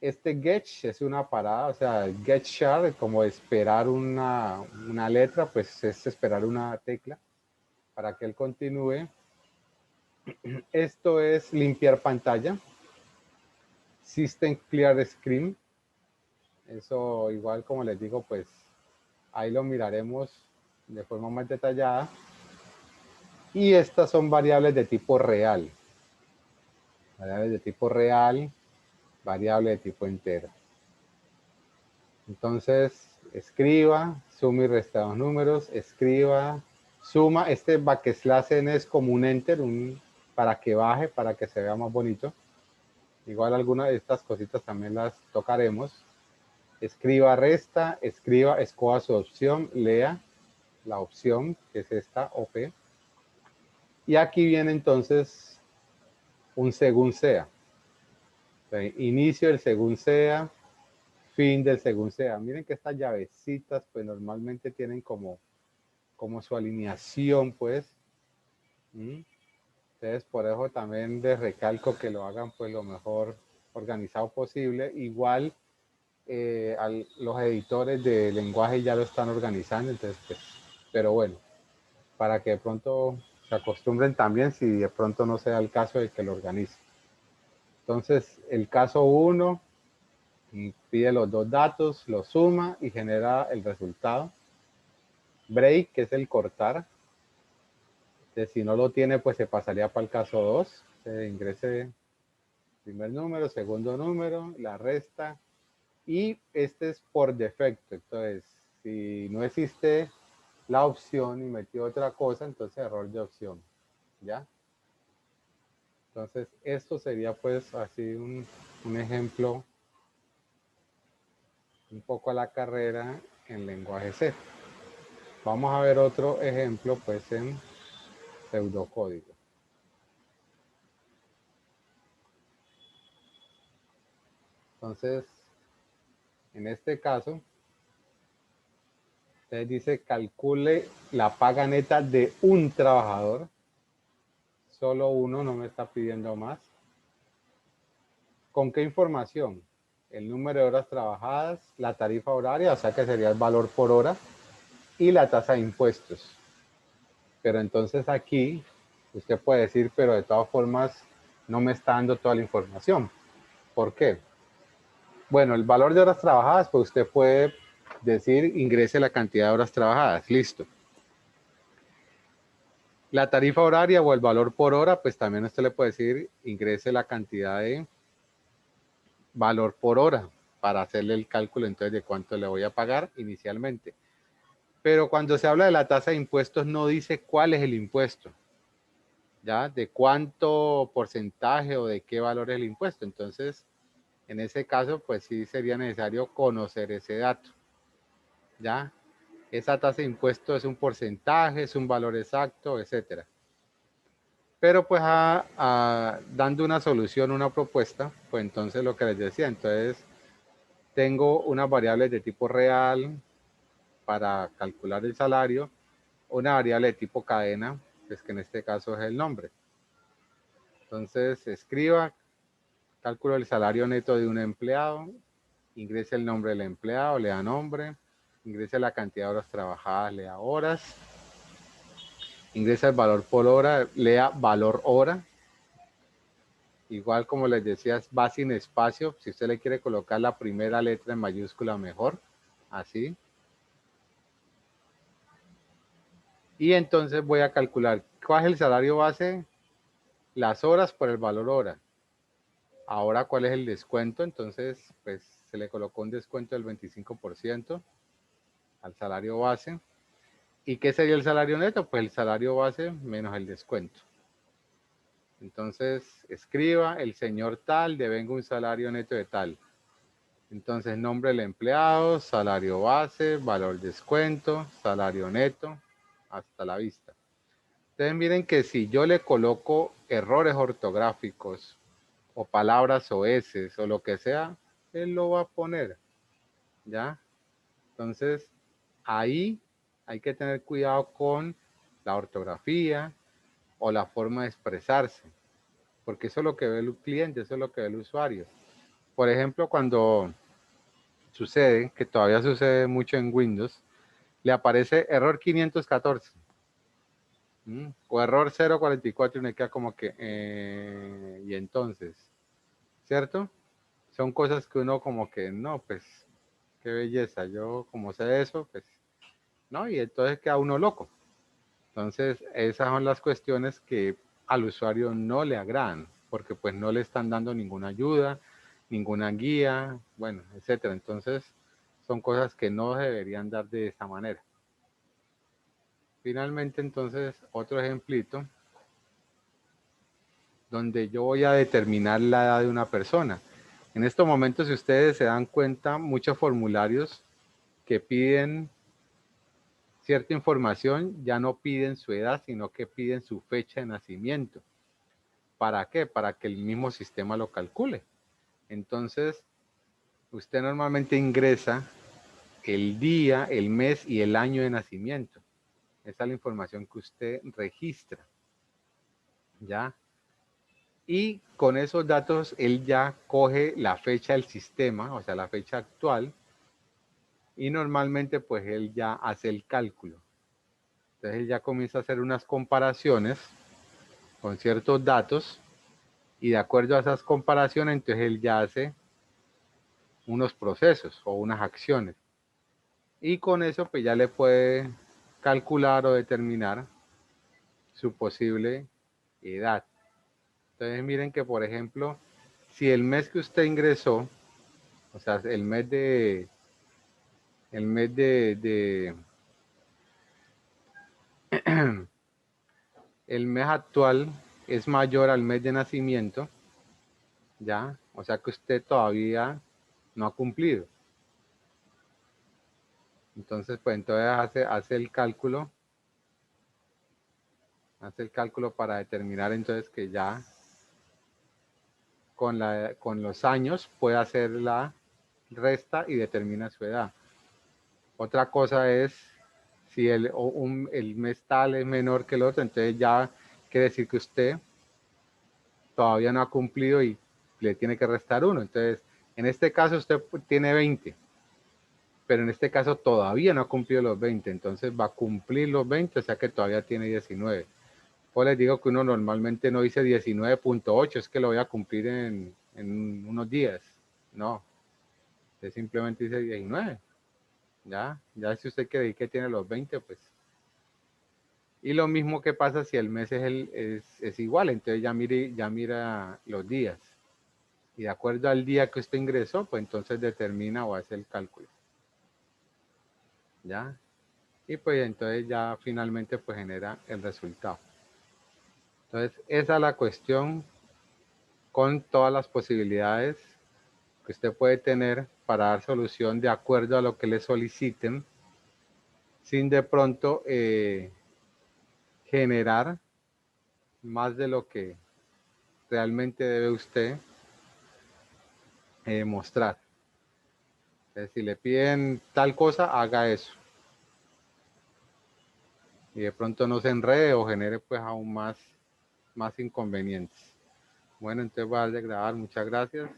Este get es una parada, o sea, get char, como esperar una letra, pues es esperar una tecla para que él continúe. Esto es limpiar pantalla. System clear screen. Eso igual como les digo, pues ahí lo miraremos de forma más detallada. Y estas son variables de tipo real. Variables de tipo real, variable de tipo entero. Entonces, escriba, suma y resta dos números, escriba, suma. Este backslash n es como un enter, para que baje, para que se vea más bonito. Igual algunas de estas cositas también las tocaremos. Escriba, resta, escriba, escoja su opción, lea la opción, que es esta, OP. Y aquí viene entonces un según sea. Inicio del según sea, fin del según sea. Miren que estas llavecitas pues normalmente tienen como su alineación pues. Entonces por eso también les recalco que lo hagan pues lo mejor organizado posible. Igual los editores de lenguaje ya lo están organizando, entonces pues, pero bueno, para que de pronto se acostumbren también si de pronto no sea el caso de que lo organice. Entonces el caso 1 pide los dos datos, los suma y genera el resultado. Break, que es el cortar. Entonces, si no lo tiene, pues se pasaría para el caso 2. Se ingrese primer número, segundo número, la resta. Y este es por defecto. Entonces, si no existe la opción y metió otra cosa, entonces error de opción. ¿Ya? Entonces, esto sería pues así un ejemplo un poco a la carrera en lenguaje C. Vamos a ver otro ejemplo pues en pseudocódigo. Entonces, en este caso, usted dice calcule la paga neta de un trabajador. Solo uno, no me está pidiendo más. ¿Con qué información? El número de horas trabajadas, la tarifa horaria, o sea que sería el valor por hora, y la tasa de impuestos. Pero entonces aquí, usted puede decir, pero de todas formas, no me está dando toda la información. ¿Por qué? Bueno, el valor de horas trabajadas, pues usted puede decir, ingrese la cantidad de horas trabajadas. Listo. La tarifa horaria o el valor por hora, pues también usted le puede decir, ingrese la cantidad de valor por hora para hacerle el cálculo entonces de cuánto le voy a pagar inicialmente. Pero cuando se habla de la tasa de impuestos no dice cuál es el impuesto, ¿ya? De cuánto porcentaje o de qué valor es el impuesto. Entonces, en ese caso, pues sí sería necesario conocer ese dato, ¿ya? Esa tasa de impuesto es un porcentaje, es un valor exacto, etcétera. Pero pues dando una solución, una propuesta, pues entonces lo que les decía, entonces tengo unas variables de tipo real para calcular el salario, una variable de tipo cadena, pues que en este caso es el nombre. Entonces escriba, cálculo el salario neto de un empleado, ingrese el nombre del empleado, le da nombre, ingrese la cantidad de horas trabajadas, le da horas, ingresa el valor por hora, lea valor hora. Igual como les decía, va sin espacio. Si usted le quiere colocar la primera letra en mayúscula, mejor. Así. Y entonces voy a calcular cuál es el salario base, las horas por el valor hora. Ahora, ¿cuál es el descuento? Entonces, pues se le colocó un descuento del 25% al salario base. ¿Y qué sería el salario neto? Pues el salario base menos el descuento. Entonces, escriba, el señor tal devenga un salario neto de tal. Entonces, nombre del empleado, salario base, valor descuento, salario neto, hasta la vista. Entonces, miren que si yo le coloco errores ortográficos o palabras oeses o lo que sea, él lo va a poner, ¿ya? Entonces, ahí hay que tener cuidado con la ortografía o la forma de expresarse, porque eso es lo que ve el cliente, eso es lo que ve el usuario. Por ejemplo, cuando sucede, que todavía sucede mucho en Windows, le aparece error 514 o error 044 y me queda como que, y entonces, ¿cierto? Son cosas que uno como que, no, pues, qué belleza, yo como sé eso, pues, no, y entonces queda uno loco. Entonces, esas son las cuestiones que al usuario no le agradan, porque pues no le están dando ninguna ayuda, ninguna guía, bueno, etcétera. Entonces, son cosas que no deberían dar de esa manera. Finalmente, entonces, otro ejemplito, donde yo voy a determinar la edad de una persona. En estos momentos, si ustedes se dan cuenta, muchos formularios que piden cierta información ya no piden su edad, sino que piden su fecha de nacimiento. ¿Para qué? Para que el mismo sistema lo calcule. Entonces, usted normalmente ingresa el día, el mes y el año de nacimiento. Esa es la información que usted registra. ¿Ya? Y con esos datos, él ya coge la fecha del sistema, o sea, la fecha actual, y normalmente, pues, él ya hace el cálculo. Entonces, él ya comienza a hacer unas comparaciones con ciertos datos, y de acuerdo a esas comparaciones, entonces él ya hace unos procesos o unas acciones. Y con eso pues ya le puede calcular o determinar su posible edad. Entonces miren que por ejemplo, si el mes que usted ingresó, o sea, el mes de el mes actual es mayor al mes de nacimiento, ya, o sea que usted todavía no ha cumplido. Entonces, pues entonces hace el cálculo para determinar entonces que ya con los años puede hacer la resta y determina su edad. Otra cosa es si el mes tal es menor que el otro, entonces ya quiere decir que usted todavía no ha cumplido y le tiene que restar uno. Entonces, en este caso usted tiene 20, pero en este caso todavía no ha cumplido los 20, entonces va a cumplir los 20, o sea que todavía tiene 19. Pues les digo que uno normalmente no dice 19.8, es que lo voy a cumplir en unos días. No, usted simplemente dice 19. Ya si usted cree que tiene los 20, pues. Y lo mismo que pasa si el mes es igual, entonces ya mira los días. Y de acuerdo al día que usted ingresó, pues entonces determina o hace el cálculo. ¿Ya? Y pues entonces ya finalmente pues genera el resultado. Entonces esa es la cuestión con todas las posibilidades que usted puede tener para dar solución de acuerdo a lo que le soliciten, sin de pronto generar más de lo que realmente debe usted mostrar. Entonces, si le piden tal cosa, haga eso. Y de pronto no se enrede o genere pues aún más inconvenientes. Bueno, entonces voy a dejar de grabar. Muchas gracias.